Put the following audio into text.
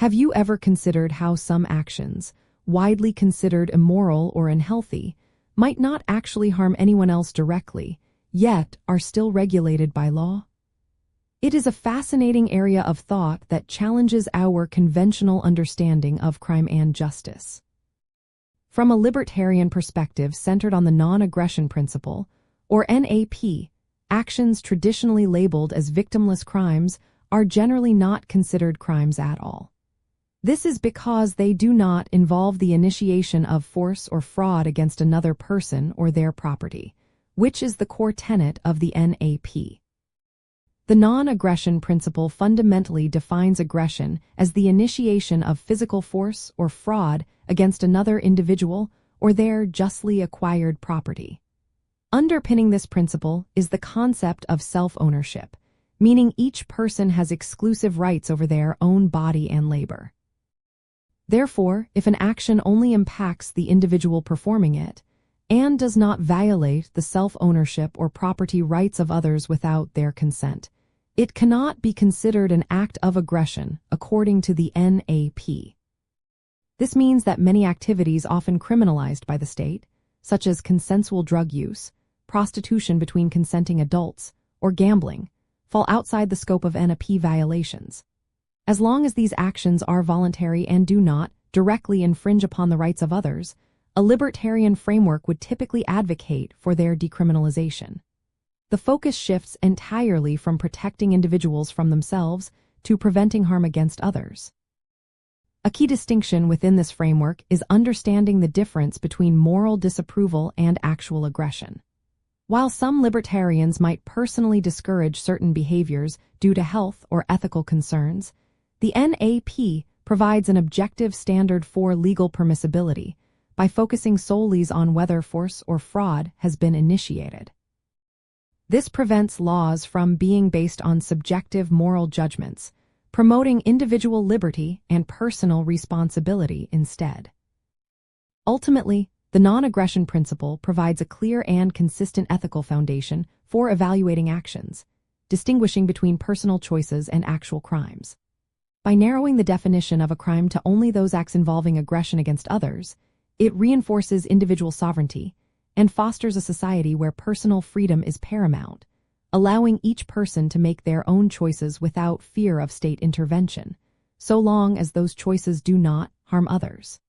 Have you ever considered how some actions, widely considered immoral or unhealthy, might not actually harm anyone else directly, yet are still regulated by law? It is a fascinating area of thought that challenges our conventional understanding of crime and justice. From a libertarian perspective centered on the non-aggression principle, or NAP, actions traditionally labeled as victimless crimes are generally not considered crimes at all. This is because they do not involve the initiation of force or fraud against another person or their property, which is the core tenet of the NAP. The non-aggression principle fundamentally defines aggression as the initiation of physical force or fraud against another individual or their justly acquired property. Underpinning this principle is the concept of self-ownership, meaning each person has exclusive rights over their own body and labor. Therefore, if an action only impacts the individual performing it, and does not violate the self-ownership or property rights of others without their consent, it cannot be considered an act of aggression according to the NAP. This means that many activities often criminalized by the state, such as consensual drug use, prostitution between consenting adults, or gambling, fall outside the scope of NAP violations. As long as these actions are voluntary and do not directly infringe upon the rights of others, a libertarian framework would typically advocate for their decriminalization. The focus shifts entirely from protecting individuals from themselves to preventing harm against others. A key distinction within this framework is understanding the difference between moral disapproval and actual aggression. While some libertarians might personally discourage certain behaviors due to health or ethical concerns, the NAP provides an objective standard for legal permissibility by focusing solely on whether force or fraud has been initiated. This prevents laws from being based on subjective moral judgments, promoting individual liberty and personal responsibility instead. Ultimately, the non-aggression principle provides a clear and consistent ethical foundation for evaluating actions, distinguishing between personal choices and actual crimes. By narrowing the definition of a crime to only those acts involving aggression against others, it reinforces individual sovereignty and fosters a society where personal freedom is paramount, allowing each person to make their own choices without fear of state intervention, so long as those choices do not harm others.